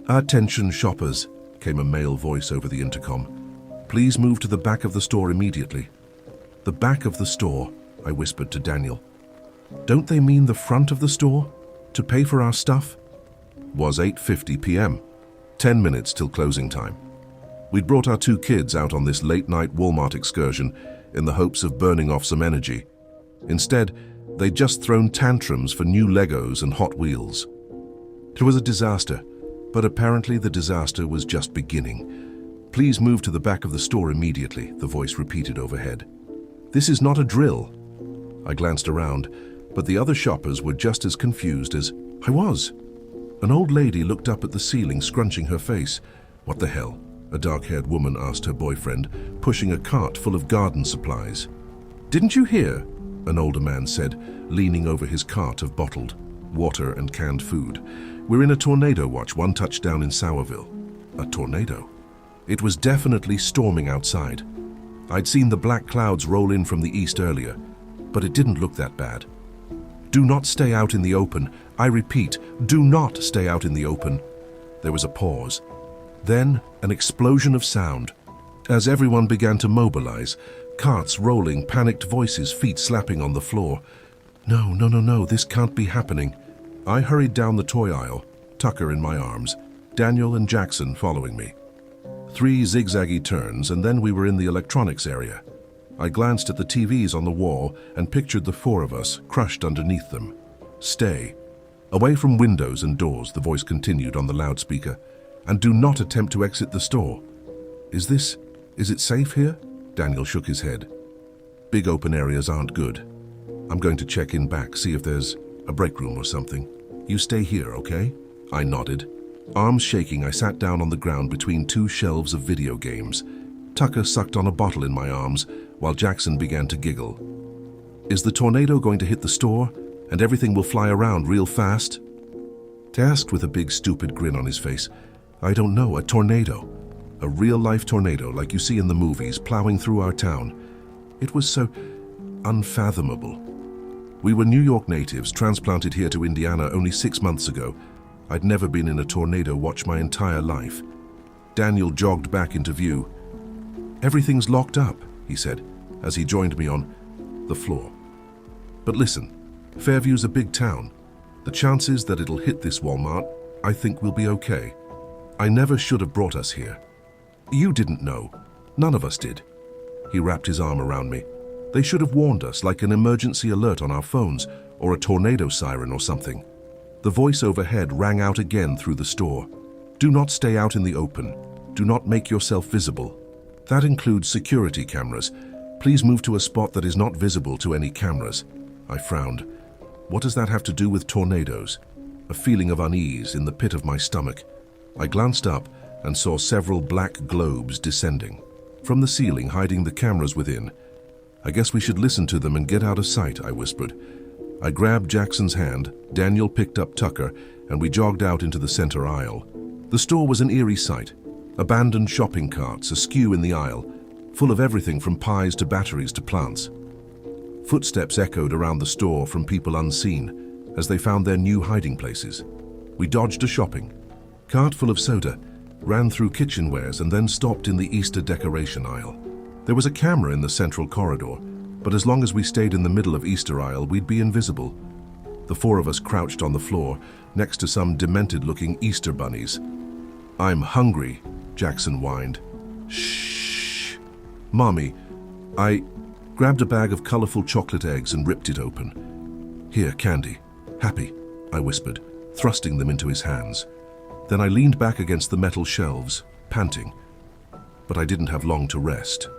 "Attention shoppers," came a male voice over the intercom. "Please move to the back of the store immediately." "The back of the store," I whispered to Daniel. "Don't they mean the front of the store? To pay for our stuff?" Was 8:50 p.m. 10 minutes till closing time. We'd brought our 2 kids out on this late-night Walmart excursion in the hopes of burning off some energy. Instead, they'd just thrown tantrums for new Legos and Hot Wheels. It was a disaster, but apparently the disaster was just beginning. "Please move to the back of the store immediately," the voice repeated overhead. "This is not a drill." I glanced around, but the other shoppers were just as confused as I was. An old lady looked up at the ceiling, scrunching her face. "What the hell?" a dark-haired woman asked her boyfriend, pushing a cart full of garden supplies. "Didn't you hear?" an older man said, leaning over his cart of bottled water and canned food. "We're in a tornado watch, 1 touchdown in Sourville." A tornado? It was definitely storming outside. I'd seen the black clouds roll in from the east earlier, but it didn't look that bad. "Do not stay out in the open. I repeat, do not stay out in the open." There was a pause. Then an explosion of sound. As everyone began to mobilize, carts rolling, panicked voices, feet slapping on the floor. No, no, no, no, this can't be happening. I hurried down the toy aisle, Tucker in my arms, Daniel and Jackson following me. 3 zigzaggy turns, and then we were in the electronics area. I glanced at the TVs on the wall and pictured the 4 of us crushed underneath them. "Stay. Away from windows and doors," the voice continued on the loudspeaker. "And do not attempt to exit the store." Is it safe here?" Daniel shook his head. "Big open areas aren't good. I'm going to check in back, see if there's a break room or something. You stay here, okay?" I nodded. Arms shaking, I sat down on the ground between 2 shelves of video games. Tucker sucked on a bottle in my arms, while Jackson began to giggle. "Is the tornado going to hit the store, and everything will fly around real fast?" He asked with a big stupid grin on his face. "I don't know, a tornado. A real-life tornado like you see in the movies, plowing through our town." It was so unfathomable. We were New York natives, transplanted here to Indiana only 6 months ago. I'd never been in a tornado watch my entire life. Daniel jogged back into view. "Everything's locked up," he said, as he joined me on the floor. "But listen, Fairview's a big town. The chances that it'll hit this Walmart, I think we'll be okay. I never should have brought us here. You didn't know. None of us did." He wrapped his arm around me. "They should have warned us, like an emergency alert on our phones, or a tornado siren or something." The voice overhead rang out again through the store. "Do not stay out in the open. Do not make yourself visible. That includes security cameras. Please move to a spot that is not visible to any cameras." I frowned. What does that have to do with tornadoes? A feeling of unease in the pit of my stomach. I glanced up and saw several black globes descending from the ceiling, hiding the cameras within. "I guess we should listen to them and get out of sight," I whispered. I grabbed Jackson's hand, Daniel picked up Tucker, and we jogged out into the center aisle. The store was an eerie sight. Abandoned shopping carts askew in the aisle, full of everything from pies to batteries to plants. Footsteps echoed around the store from people unseen as they found their new hiding places. We dodged a shopping cart full of soda, ran through kitchenwares, and then stopped in the Easter decoration aisle. There was a camera in the central corridor, but as long as we stayed in the middle of Easter aisle, we'd be invisible. The 4 of us crouched on the floor, next to some demented-looking Easter bunnies. "I'm hungry," Jackson whined. "Shh. Mommy." I grabbed a bag of colorful chocolate eggs and ripped it open. "Here, candy. Happy," I whispered, thrusting them into his hands. Then I leaned back against the metal shelves, panting. But I didn't have long to rest.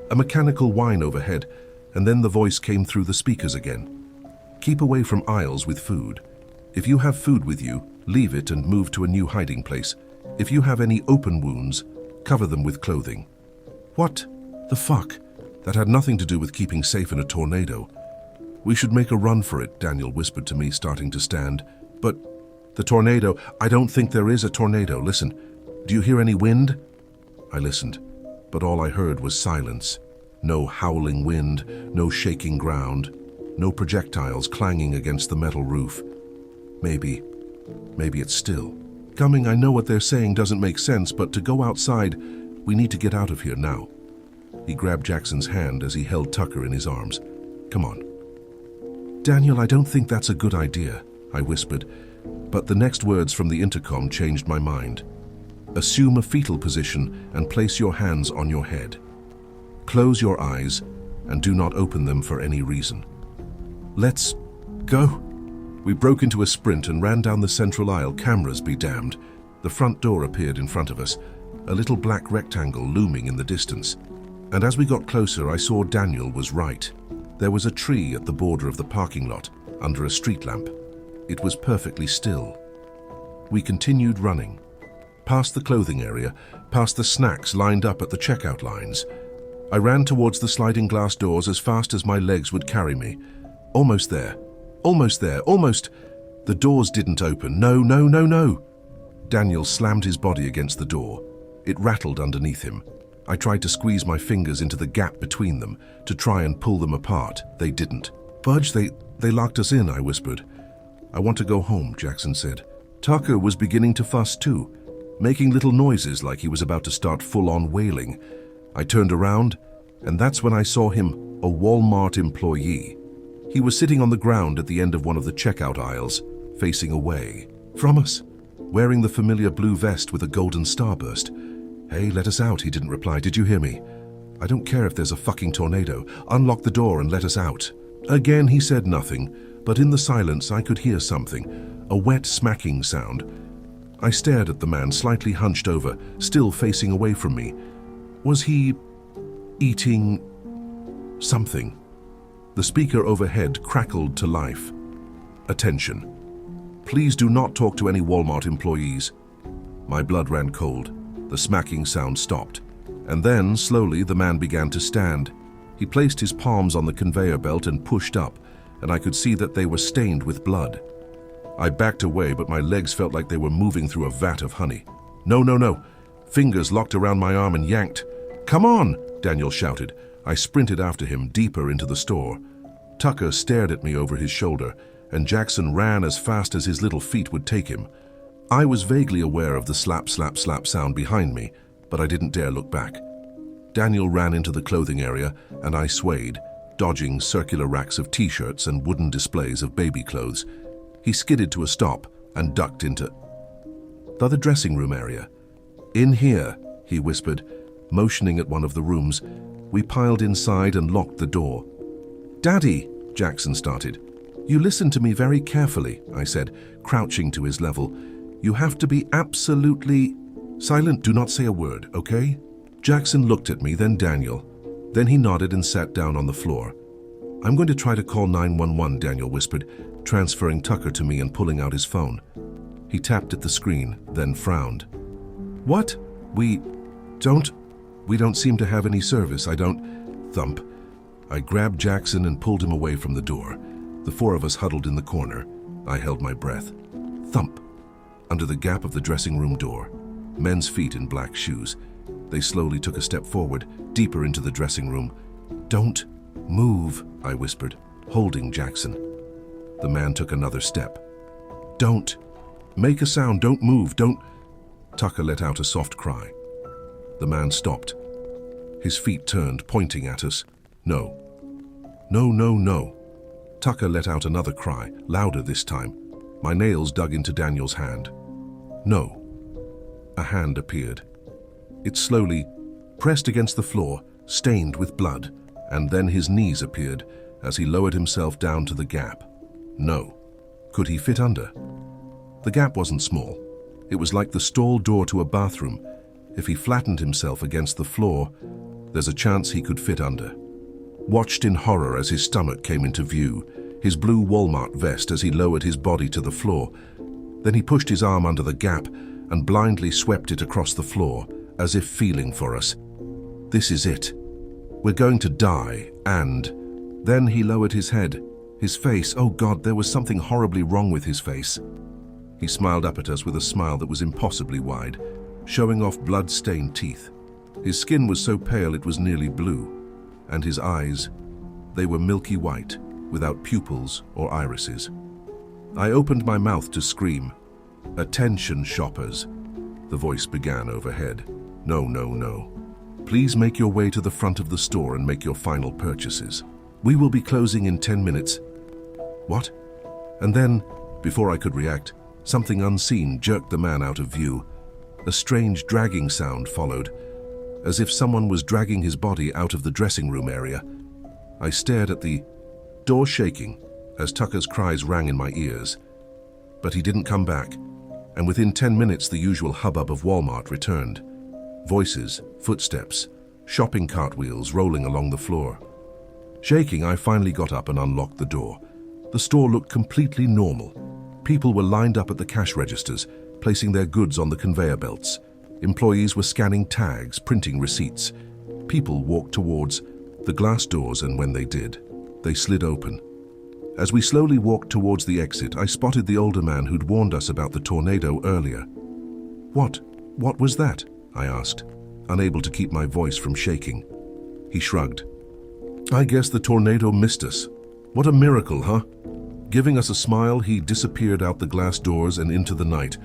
A mechanical whine overhead, and then the voice came through the speakers again. "Keep away from aisles with food. If you have food with you, leave it and move to a new hiding place. If you have any open wounds, cover them with clothing." What the fuck? That had nothing to do with keeping safe in a tornado. "We should make a run for it," Daniel whispered to me, starting to stand. "But the tornado, I don't think there is a tornado. Listen, do you hear any wind?" I listened, but all I heard was silence. No howling wind, no shaking ground, no projectiles clanging against the metal roof. Maybe it's still. Coming, I know what they're saying doesn't make sense, but to go outside, we need to get out of here now. He grabbed Jackson's hand as he held Tucker in his arms. Come on. Daniel, I don't think that's a good idea, I whispered, but the next words from the intercom changed my mind. Assume a fetal position and place your hands on your head. Close your eyes and do not open them for any reason. Let's go. We broke into a sprint and ran down the central aisle, cameras be damned. The front door appeared in front of us, a little black rectangle looming in the distance. And as we got closer, I saw Daniel was right. There was a tree at the border of the parking lot, under a street lamp. It was perfectly still. We continued running. Past the clothing area, past the snacks lined up at the checkout lines. I ran towards the sliding glass doors as fast as my legs would carry me. Almost there. Almost there. Almost. The doors didn't open. No, no, no, no. Daniel slammed his body against the door. It rattled underneath him. I tried to squeeze my fingers into the gap between them, to try and pull them apart. They didn't. Budge, they locked us in, I whispered. I want to go home, Jackson said. Tucker was beginning to fuss too, making little noises like he was about to start full-on wailing. I turned around, and that's when I saw him, a Walmart employee. He was sitting on the ground at the end of one of the checkout aisles, facing away from us, wearing the familiar blue vest with a golden starburst. Hey, let us out, he didn't reply. Did you hear me? I don't care if there's a fucking tornado. Unlock the door and let us out. Again, he said nothing, but in the silence I could hear something, a wet smacking sound. I stared at the man, slightly hunched over, still facing away from me. Was he eating something? The speaker overhead crackled to life. Attention. Please do not talk to any Walmart employees. My blood ran cold. The smacking sound stopped. And then, slowly, the man began to stand. He placed his palms on the conveyor belt and pushed up, and I could see that they were stained with blood. I backed away, but my legs felt like they were moving through a vat of honey. No, no, no. Fingers locked around my arm and yanked. Come on, Daniel shouted. I sprinted after him, deeper into the store. Tucker stared at me over his shoulder, and Jackson ran as fast as his little feet would take him. I was vaguely aware of the slap, slap, slap sound behind me, but I didn't dare look back. Daniel ran into the clothing area, and I swayed, dodging circular racks of t-shirts and wooden displays of baby clothes. He skidded to a stop and ducked into the dressing room area. In here, he whispered, motioning at one of the rooms. We piled inside and locked the door. Daddy, Jackson started. You listen to me very carefully, I said, crouching to his level. You have to be absolutely silent. Do not say a word, okay? Jackson looked at me, then Daniel. Then he nodded and sat down on the floor. I'm going to try to call 911, Daniel whispered, transferring Tucker to me and pulling out his phone. He tapped at the screen, then frowned. What? We don't seem to have any service. I don't... Thump. I grabbed Jackson and pulled him away from the door. The four of us huddled in the corner. I held my breath. Thump. Under the gap of the dressing room door. Men's feet in black shoes. They slowly took a step forward, deeper into the dressing room. Don't move, I whispered, holding Jackson. The man took another step. Don't make a sound. Don't move. Don't... Tucker let out a soft cry. The man stopped. His feet turned, pointing at us. No. No, no, no. Tucker let out another cry, louder this time. My nails dug into Daniel's hand. No. A hand appeared. It slowly pressed against the floor, stained with blood, and then his knees appeared as he lowered himself down to the gap. No. Could he fit under? The gap wasn't small. It was like the stall door to a bathroom. If he flattened himself against the floor, there's a chance he could fit under. Watched in horror as his stomach came into view, his blue Walmart vest as he lowered his body to the floor. Then he pushed his arm under the gap and blindly swept it across the floor, as if feeling for us. This is it. We're going to die, and... Then he lowered his head. His face, oh God, there was something horribly wrong with his face. He smiled up at us with a smile that was impossibly wide, showing off blood-stained teeth. His skin was so pale it was nearly blue, and his eyes, they were milky white, without pupils or irises. I opened my mouth to scream, "Attention, shoppers," the voice began overhead. "No, no, no. Please make your way to the front of the store and make your final purchases. We will be closing in 10 minutes. What? And then, before I could react, something unseen jerked the man out of view. A strange dragging sound followed, as if someone was dragging his body out of the dressing room area. I stared at the door, shaking as Tucker's cries rang in my ears. But he didn't come back, and within 10 minutes the usual hubbub of Walmart returned. Voices, footsteps, shopping cart wheels rolling along the floor. Shaking, I finally got up and unlocked the door. The store looked completely normal. People were lined up at the cash registers, placing their goods on the conveyor belts. Employees were scanning tags, printing receipts. People walked towards the glass doors, and when they did, they slid open. As we slowly walked towards the exit, I spotted the older man who'd warned us about the tornado earlier. What was that?" I asked, unable to keep my voice from shaking. He shrugged. "I guess the tornado missed us. What a miracle, huh?" Giving us a smile, he disappeared out the glass doors and into the night,